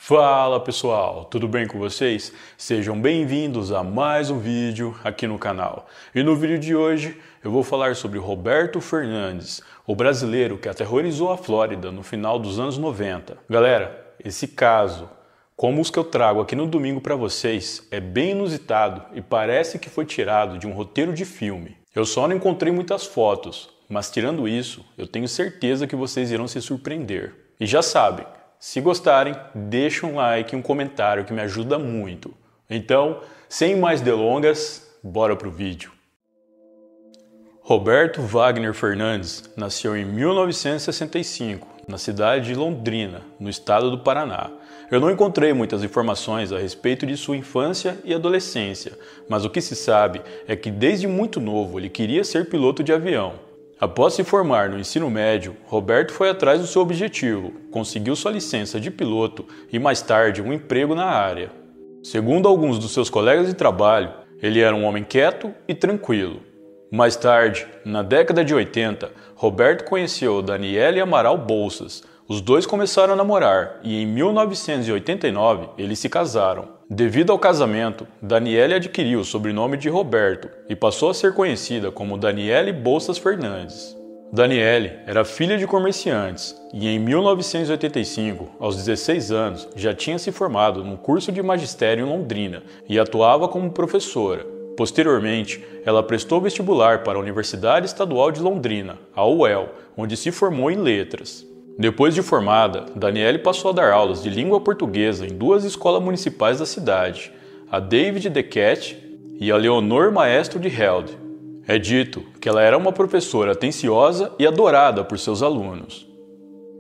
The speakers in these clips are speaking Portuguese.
Fala pessoal, tudo bem com vocês? Sejam bem-vindos a mais um vídeo aqui no canal. E no vídeo de hoje eu vou falar sobre Roberto Fernandes, o brasileiro que aterrorizou a Flórida no final dos anos 90. Galera, esse caso, como os que eu trago aqui no domingo para vocês, é bem inusitado e parece que foi tirado de um roteiro de filme. Eu só não encontrei muitas fotos, mas tirando isso, eu tenho certeza que vocês irão se surpreender. E já sabem, se gostarem, deixa um like e um comentário que me ajuda muito. Então, sem mais delongas, bora pro vídeo. Roberto Wagner Fernandes nasceu em 1965, na cidade de Londrina, no estado do Paraná. Eu não encontrei muitas informações a respeito de sua infância e adolescência, mas o que se sabe é que desde muito novo ele queria ser piloto de avião. Após se formar no ensino médio, Roberto foi atrás do seu objetivo, conseguiu sua licença de piloto e mais tarde um emprego na área. Segundo alguns dos seus colegas de trabalho, ele era um homem quieto e tranquilo. Mais tarde, na década de 80, Roberto conheceu Daniele Amaral Bolsas. Os dois começaram a namorar e em 1989 eles se casaram. Devido ao casamento, Daniele adquiriu o sobrenome de Roberto e passou a ser conhecida como Daniele Bolsas Fernandes. Daniele era filha de comerciantes e em 1985, aos 16 anos, já tinha se formado num curso de magistério em Londrina e atuava como professora. Posteriormente, ela prestou vestibular para a Universidade Estadual de Londrina, a UEL, onde se formou em letras. Depois de formada, Daniele passou a dar aulas de língua portuguesa em duas escolas municipais da cidade, a David de Cat e a Leonor Maestro de Held. É dito que ela era uma professora atenciosa e adorada por seus alunos.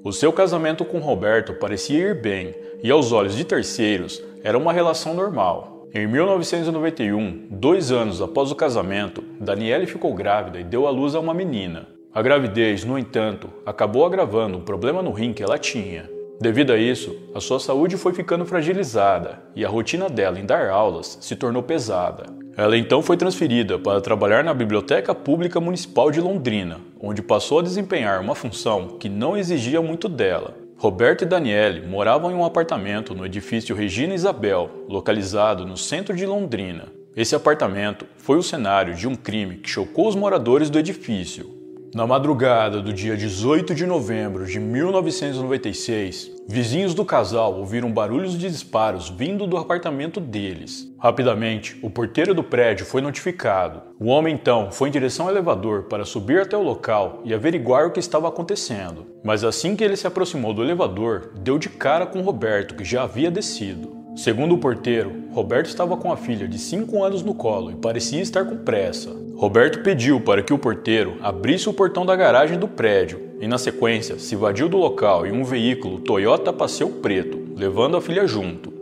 O seu casamento com Roberto parecia ir bem e, aos olhos de terceiros, era uma relação normal. Em 1991, 2 anos após o casamento, Daniele ficou grávida e deu à luz a uma menina. A gravidez, no entanto, acabou agravando um problema no rim que ela tinha. Devido a isso, a sua saúde foi ficando fragilizada e a rotina dela em dar aulas se tornou pesada. Ela então foi transferida para trabalhar na Biblioteca Pública Municipal de Londrina, onde passou a desempenhar uma função que não exigia muito dela. Roberto e Daniele moravam em um apartamento no edifício Regina Isabel, localizado no centro de Londrina. Esse apartamento foi o cenário de um crime que chocou os moradores do edifício. Na madrugada do dia 18 de novembro de 1996, vizinhos do casal ouviram barulhos de disparos vindo do apartamento deles. Rapidamente, o porteiro do prédio foi notificado. O homem então foi em direção ao elevador para subir até o local e averiguar o que estava acontecendo. Mas assim que ele se aproximou do elevador, deu de cara com Roberto, que já havia descido. Segundo o porteiro, Roberto estava com a filha de 5 anos no colo e parecia estar com pressa. Roberto pediu para que o porteiro abrisse o portão da garagem do prédio e, na sequência, se evadiu do local em um veículo Toyota Passeio Preto, levando a filha junto.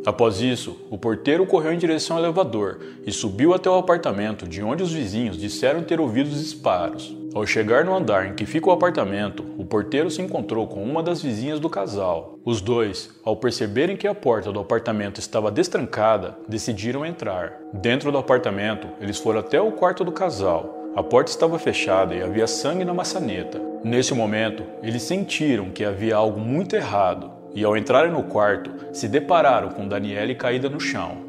Após isso, o porteiro correu em direção ao elevador e subiu até o apartamento de onde os vizinhos disseram ter ouvido os disparos. Ao chegar no andar em que fica o apartamento, o porteiro se encontrou com uma das vizinhas do casal. Os dois, ao perceberem que a porta do apartamento estava destrancada, decidiram entrar. Dentro do apartamento, eles foram até o quarto do casal. A porta estava fechada e havia sangue na maçaneta. Nesse momento, eles sentiram que havia algo muito errado e, ao entrarem no quarto, se depararam com Daniele caída no chão.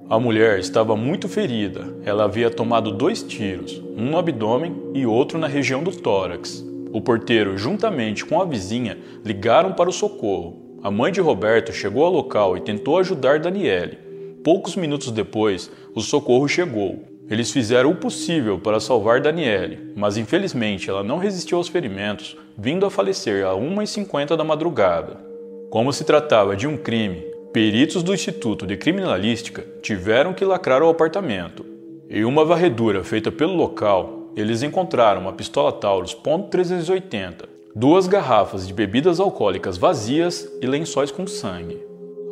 A mulher estava muito ferida. Ela havia tomado 2 tiros, um no abdômen e outro na região do tórax. O porteiro, juntamente com a vizinha, ligaram para o socorro. A mãe de Roberto chegou ao local e tentou ajudar Daniele. Poucos minutos depois, o socorro chegou. Eles fizeram o possível para salvar Daniele, mas infelizmente ela não resistiu aos ferimentos, vindo a falecer às 1h50 da madrugada. Como se tratava de um crime, peritos do Instituto de Criminalística tiveram que lacrar o apartamento. Em uma varredura feita pelo local, eles encontraram uma pistola Taurus .380, 2 garrafas de bebidas alcoólicas vazias e lençóis com sangue.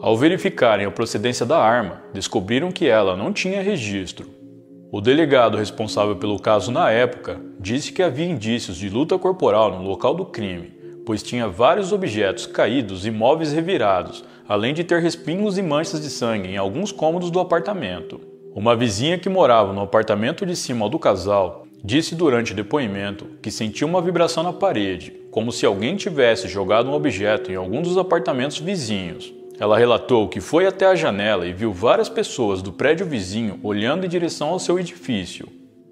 Ao verificarem a procedência da arma, descobriram que ela não tinha registro. O delegado responsável pelo caso na época disse que havia indícios de luta corporal no local do crime, pois tinha vários objetos caídos e móveis revirados, além de ter respingos e manchas de sangue em alguns cômodos do apartamento. Uma vizinha que morava no apartamento de cima do casal disse durante o depoimento que sentiu uma vibração na parede, como se alguém tivesse jogado um objeto em algum dos apartamentos vizinhos. Ela relatou que foi até a janela e viu várias pessoas do prédio vizinho olhando em direção ao seu edifício.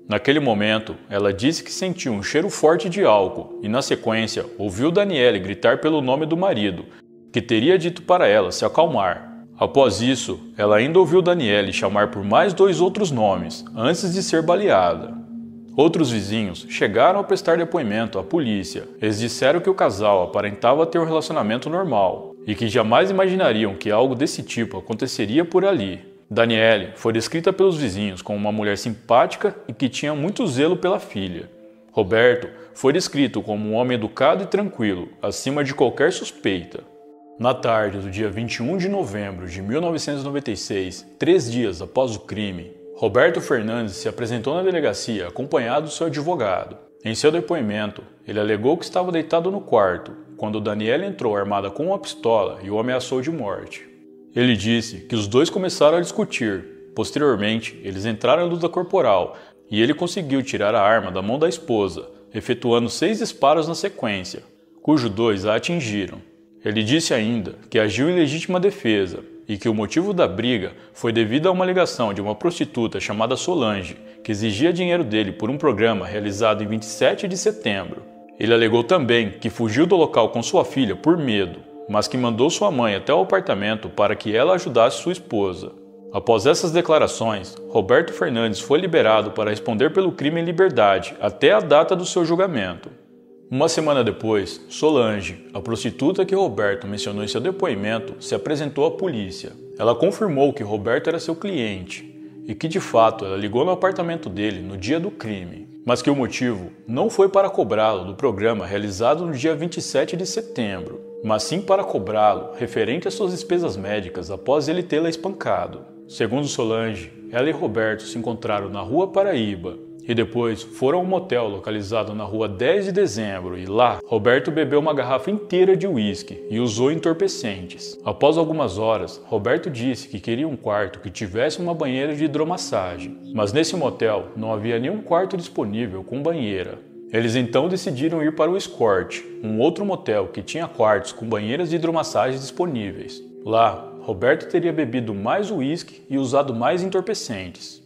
Naquele momento, ela disse que sentiu um cheiro forte de álcool e, na sequência, ouviu Daniele gritar pelo nome do marido, que teria dito para ela se acalmar. Após isso, ela ainda ouviu Daniele chamar por mais 2 outros nomes, antes de ser baleada. Outros vizinhos chegaram a prestar depoimento à polícia. Eles disseram que o casal aparentava ter um relacionamento normal e que jamais imaginariam que algo desse tipo aconteceria por ali. Daniele foi descrita pelos vizinhos como uma mulher simpática e que tinha muito zelo pela filha. Roberto foi descrito como um homem educado e tranquilo, acima de qualquer suspeita. Na tarde do dia 21 de novembro de 1996, 3 dias após o crime, Roberto Fernandes se apresentou na delegacia acompanhado do seu advogado. Em seu depoimento, ele alegou que estava deitado no quarto, quando Daniele entrou armada com uma pistola e o ameaçou de morte. Ele disse que os dois começaram a discutir. Posteriormente, eles entraram em luta corporal e ele conseguiu tirar a arma da mão da esposa, efetuando 6 disparos na sequência, cujos 2 a atingiram. Ele disse ainda que agiu em legítima defesa e que o motivo da briga foi devido a uma alegação de uma prostituta chamada Solange, que exigia dinheiro dele por um programa realizado em 27 de setembro. Ele alegou também que fugiu do local com sua filha por medo, mas que mandou sua mãe até o apartamento para que ela ajudasse sua esposa. Após essas declarações, Roberto Fernandes foi liberado para responder pelo crime em liberdade até a data do seu julgamento. Uma semana depois, Solange, a prostituta que Roberto mencionou em seu depoimento, se apresentou à polícia. Ela confirmou que Roberto era seu cliente e que, de fato, ela ligou no apartamento dele no dia do crime, mas que o motivo não foi para cobrá-lo do programa realizado no dia 27 de setembro, mas sim para cobrá-lo referente às suas despesas médicas após ele tê-la espancado. Segundo Solange, ela e Roberto se encontraram na Rua Paraíba e depois foram a um motel localizado na Rua 10 de Dezembro e lá, Roberto bebeu uma garrafa inteira de uísque e usou entorpecentes. Após algumas horas, Roberto disse que queria um quarto que tivesse uma banheira de hidromassagem, mas nesse motel não havia nenhum quarto disponível com banheira. Eles então decidiram ir para o Escort, um outro motel que tinha quartos com banheiras de hidromassagem disponíveis. Lá, Roberto teria bebido mais uísque e usado mais entorpecentes.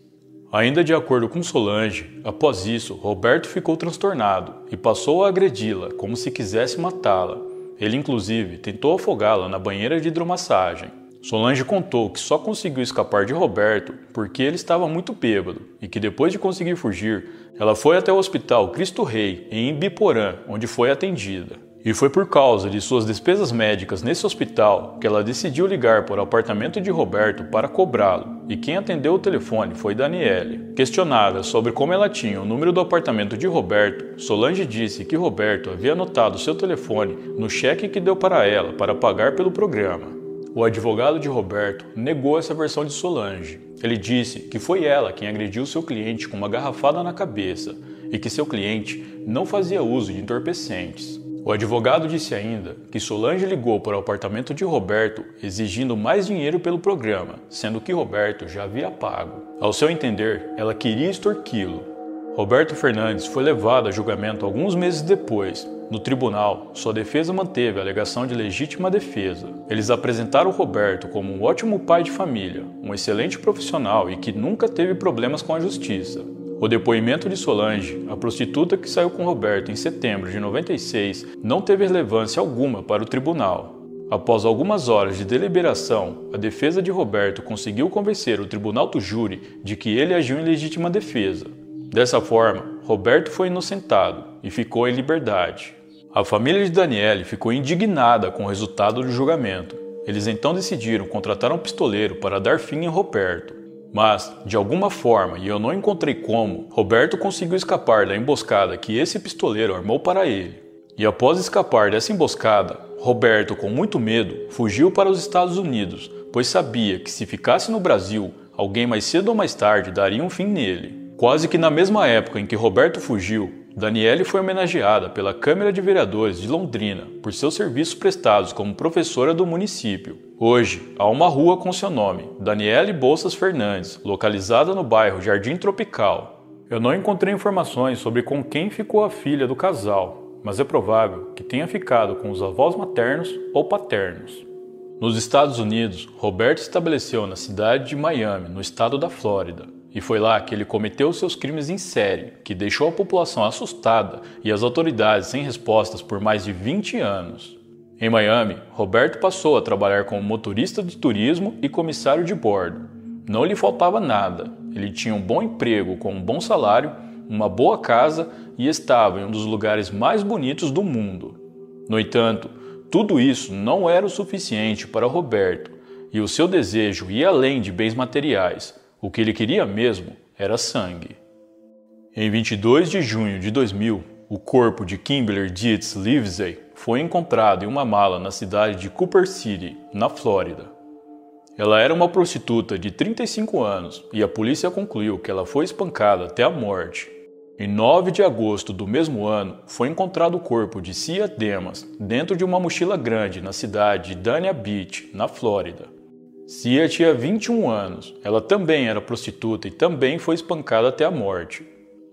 Ainda de acordo com Solange, após isso, Roberto ficou transtornado e passou a agredi-la como se quisesse matá-la. Ele inclusive tentou afogá-la na banheira de hidromassagem. Solange contou que só conseguiu escapar de Roberto porque ele estava muito bêbado e que depois de conseguir fugir, ela foi até o Hospital Cristo Rei, em Ibiporã, onde foi atendida. E foi por causa de suas despesas médicas nesse hospital que ela decidiu ligar para o apartamento de Roberto para cobrá-lo, e quem atendeu o telefone foi Daniele. Questionada sobre como ela tinha o número do apartamento de Roberto, Solange disse que Roberto havia anotado seu telefone no cheque que deu para ela para pagar pelo programa. O advogado de Roberto negou essa versão de Solange. Ele disse que foi ela quem agrediu seu cliente com uma garrafada na cabeça e que seu cliente não fazia uso de entorpecentes. O advogado disse ainda que Solange ligou para o apartamento de Roberto exigindo mais dinheiro pelo programa, sendo que Roberto já havia pago. Ao seu entender, ela queria extorquí-lo. Roberto Fernandes foi levado a julgamento alguns meses depois. No tribunal, sua defesa manteve a alegação de legítima defesa. Eles apresentaram Roberto como um ótimo pai de família, um excelente profissional e que nunca teve problemas com a justiça. O depoimento de Solange, a prostituta que saiu com Roberto em setembro de 96, não teve relevância alguma para o tribunal. Após algumas horas de deliberação, a defesa de Roberto conseguiu convencer o tribunal do júri de que ele agiu em legítima defesa. Dessa forma, Roberto foi inocentado e ficou em liberdade. A família de Daniele ficou indignada com o resultado do julgamento. Eles então decidiram contratar um pistoleiro para dar fim em Roberto. Mas, de alguma forma, e eu não encontrei como, Roberto conseguiu escapar da emboscada que esse pistoleiro armou para ele. E após escapar dessa emboscada, Roberto, com muito medo, fugiu para os Estados Unidos, pois sabia que se ficasse no Brasil, alguém mais cedo ou mais tarde daria um fim nele. Quase que na mesma época em que Roberto fugiu, Daniele foi homenageada pela Câmara de Vereadores de Londrina por seus serviços prestados como professora do município. Hoje, há uma rua com seu nome, Daniele Bolsas Fernandes, localizada no bairro Jardim Tropical. Eu não encontrei informações sobre com quem ficou a filha do casal, mas é provável que tenha ficado com os avós maternos ou paternos. Nos Estados Unidos, Roberto se estabeleceu na cidade de Miami, no estado da Flórida, e foi lá que ele cometeu seus crimes em série, que deixou a população assustada e as autoridades sem respostas por mais de 20 anos. Em Miami, Roberto passou a trabalhar como motorista de turismo e comissário de bordo. Não lhe faltava nada, ele tinha um bom emprego com um bom salário, uma boa casa e estava em um dos lugares mais bonitos do mundo. No entanto, tudo isso não era o suficiente para Roberto, e o seu desejo ia além de bens materiais. O que ele queria mesmo era sangue. Em 22 de junho de 2000, o corpo de Kimberly Dietz Livesey foi encontrado em uma mala na cidade de Cooper City, na Flórida. Ela era uma prostituta de 35 anos e a polícia concluiu que ela foi espancada até a morte. Em 9 de agosto do mesmo ano, foi encontrado o corpo de Cia Demas dentro de uma mochila grande na cidade de Dania Beach, na Flórida. Cia tinha 21 anos, ela também era prostituta e também foi espancada até a morte.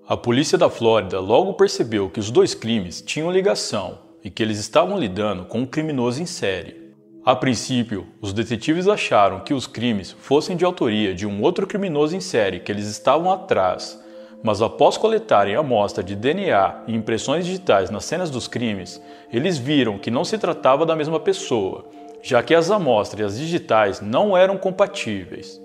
A polícia da Flórida logo percebeu que os dois crimes tinham ligação e que eles estavam lidando com um criminoso em série. A princípio, os detetives acharam que os crimes fossem de autoria de um outro criminoso em série que eles estavam atrás, mas após coletarem amostra de DNA e impressões digitais nas cenas dos crimes, eles viram que não se tratava da mesma pessoa, já que as amostras e as digitais não eram compatíveis.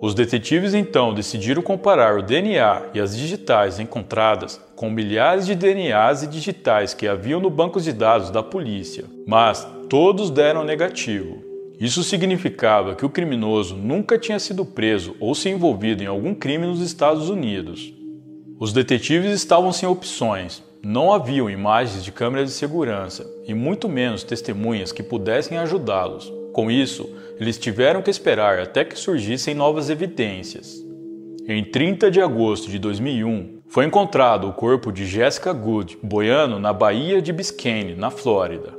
Os detetives então decidiram comparar o DNA e as digitais encontradas com milhares de DNAs e digitais que haviam no banco de dados da polícia, mas todos deram negativo. Isso significava que o criminoso nunca tinha sido preso ou se envolvido em algum crime nos Estados Unidos. Os detetives estavam sem opções, não haviam imagens de câmeras de segurança e muito menos testemunhas que pudessem ajudá-los. Com isso, eles tiveram que esperar até que surgissem novas evidências. Em 30 de agosto de 2001, foi encontrado o corpo de Jessica Good boiando na Baía de Biscayne, na Flórida.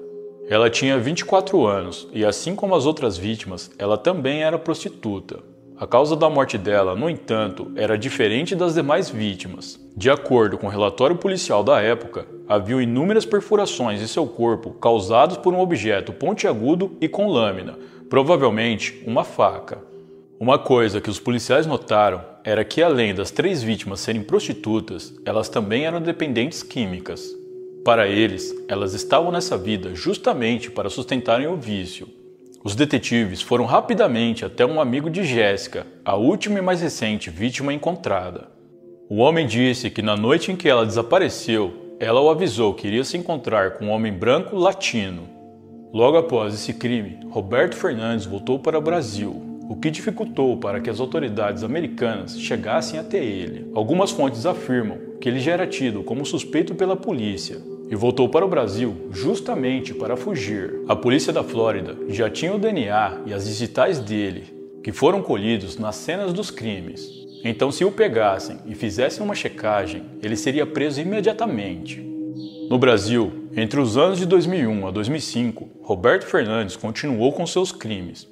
Ela tinha 24 anos e, assim como as outras vítimas, ela também era prostituta. A causa da morte dela, no entanto, era diferente das demais vítimas. De acordo com o relatório policial da época, haviam inúmeras perfurações em seu corpo causadas por um objeto pontiagudo e com lâmina, provavelmente uma faca. Uma coisa que os policiais notaram era que, além das 3 vítimas serem prostitutas, elas também eram dependentes químicas. Para eles, elas estavam nessa vida justamente para sustentarem o vício. Os detetives foram rapidamente até um amigo de Jéssica, a última e mais recente vítima encontrada. O homem disse que na noite em que ela desapareceu, ela o avisou que iria se encontrar com um homem branco latino. Logo após esse crime, Roberto Fernandes voltou para o Brasil, o que dificultou para que as autoridades americanas chegassem até ele. Algumas fontes afirmam que ele já era tido como suspeito pela polícia e voltou para o Brasil justamente para fugir. A polícia da Flórida já tinha o DNA e as digitais dele, que foram colhidos nas cenas dos crimes. Então, se o pegassem e fizessem uma checagem, ele seria preso imediatamente. No Brasil, entre os anos de 2001 a 2005, Roberto Fernandes continuou com seus crimes.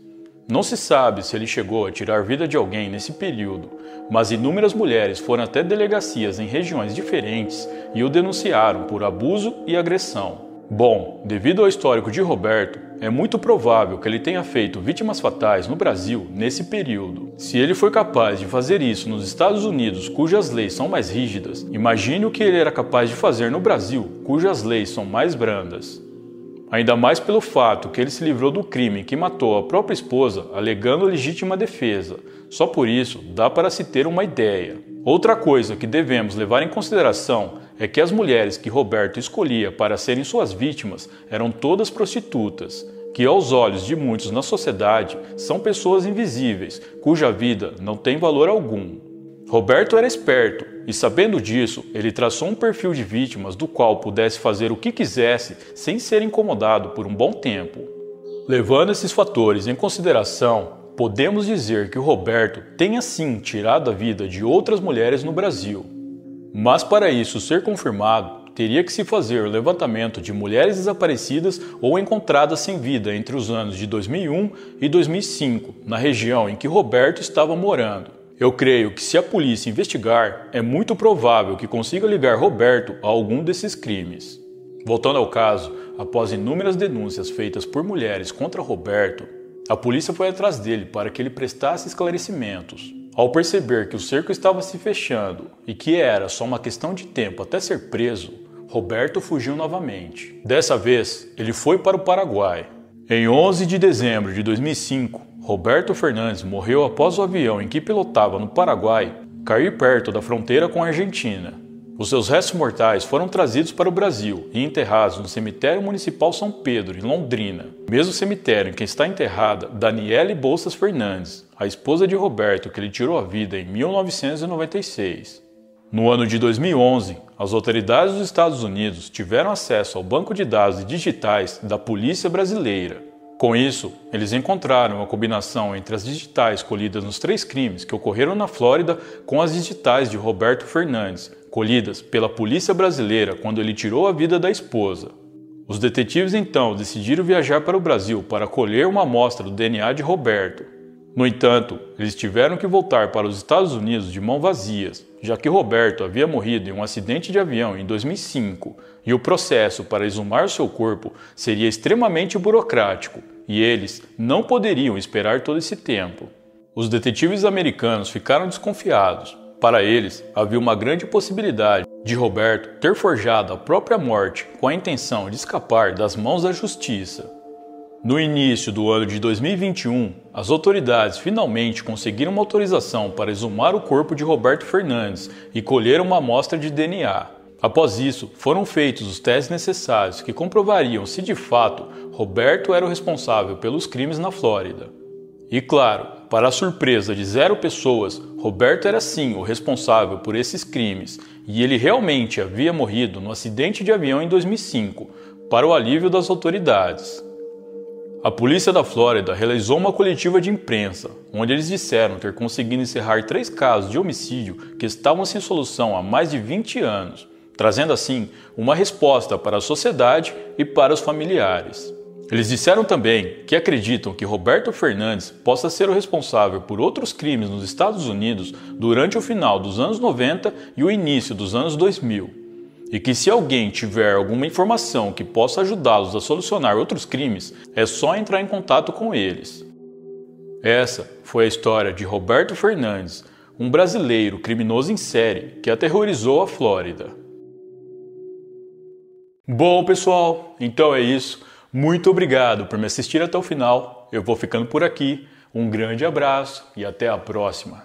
Não se sabe se ele chegou a tirar vida de alguém nesse período, mas inúmeras mulheres foram até delegacias em regiões diferentes e o denunciaram por abuso e agressão. Bom, devido ao histórico de Roberto, é muito provável que ele tenha feito vítimas fatais no Brasil nesse período. Se ele foi capaz de fazer isso nos Estados Unidos, cujas leis são mais rígidas, imagine o que ele era capaz de fazer no Brasil, cujas leis são mais brandas. Ainda mais pelo fato que ele se livrou do crime que matou a própria esposa alegando legítima defesa. Só por isso dá para se ter uma ideia. Outra coisa que devemos levar em consideração é que as mulheres que Roberto escolhia para serem suas vítimas eram todas prostitutas, que aos olhos de muitos na sociedade são pessoas invisíveis, cuja vida não tem valor algum. Roberto era esperto e, sabendo disso, ele traçou um perfil de vítimas do qual pudesse fazer o que quisesse sem ser incomodado por um bom tempo. Levando esses fatores em consideração, podemos dizer que o Roberto tenha sim tirado a vida de outras mulheres no Brasil. Mas para isso ser confirmado, teria que se fazer o levantamento de mulheres desaparecidas ou encontradas sem vida entre os anos de 2001 e 2005, na região em que Roberto estava morando. Eu creio que se a polícia investigar, é muito provável que consiga ligar Roberto a algum desses crimes. Voltando ao caso, após inúmeras denúncias feitas por mulheres contra Roberto, A polícia foi atrás dele para que ele prestasse esclarecimentos. Ao perceber que o cerco estava se fechando e que era só uma questão de tempo até ser preso, Roberto fugiu novamente. Dessa vez, ele foi para o Paraguai. Em 11 de dezembro de 2005, Roberto Fernandes morreu após o avião em que pilotava no Paraguai cair perto da fronteira com a Argentina. Os seus restos mortais foram trazidos para o Brasil e enterrados no Cemitério Municipal São Pedro, em Londrina, mesmo cemitério em que está enterrada Daniele Bolsas Fernandes, a esposa de Roberto, que lhe tirou a vida em 1996. No ano de 2011, as autoridades dos Estados Unidos tiveram acesso ao banco de dados digitais da Polícia Brasileira. Com isso, eles encontraram a combinação entre as digitais colhidas nos 3 crimes que ocorreram na Flórida com as digitais de Roberto Fernandes, colhidas pela Polícia Brasileira quando ele tirou a vida da esposa. Os detetives então decidiram viajar para o Brasil para colher uma amostra do DNA de Roberto. No entanto, eles tiveram que voltar para os Estados Unidos de mãos vazias, já que Roberto havia morrido em um acidente de avião em 2005 e o processo para exumar seu corpo seria extremamente burocrático e eles não poderiam esperar todo esse tempo. Os detetives americanos ficaram desconfiados. Para eles, havia uma grande possibilidade de Roberto ter forjado a própria morte com a intenção de escapar das mãos da justiça. No início do ano de 2021, as autoridades finalmente conseguiram uma autorização para exumar o corpo de Roberto Fernandes e colher uma amostra de DNA. Após isso, foram feitos os testes necessários que comprovariam se de fato Roberto era o responsável pelos crimes na Flórida. E claro, para a surpresa de 0 pessoas, Roberto era sim o responsável por esses crimes e ele realmente havia morrido no acidente de avião em 2005, para o alívio das autoridades. A polícia da Flórida realizou uma coletiva de imprensa, onde eles disseram ter conseguido encerrar 3 casos de homicídio que estavam sem solução há mais de 20 anos, trazendo assim uma resposta para a sociedade e para os familiares. Eles disseram também que acreditam que Roberto Fernandes possa ser o responsável por outros crimes nos Estados Unidos durante o final dos anos 90 e o início dos anos 2000. E que se alguém tiver alguma informação que possa ajudá-los a solucionar outros crimes, é só entrar em contato com eles. Essa foi a história de Roberto Fernandes, um brasileiro criminoso em série que aterrorizou a Flórida. Bom, pessoal, então é isso. Muito obrigado por me assistir até o final. Eu vou ficando por aqui. Um grande abraço e até a próxima.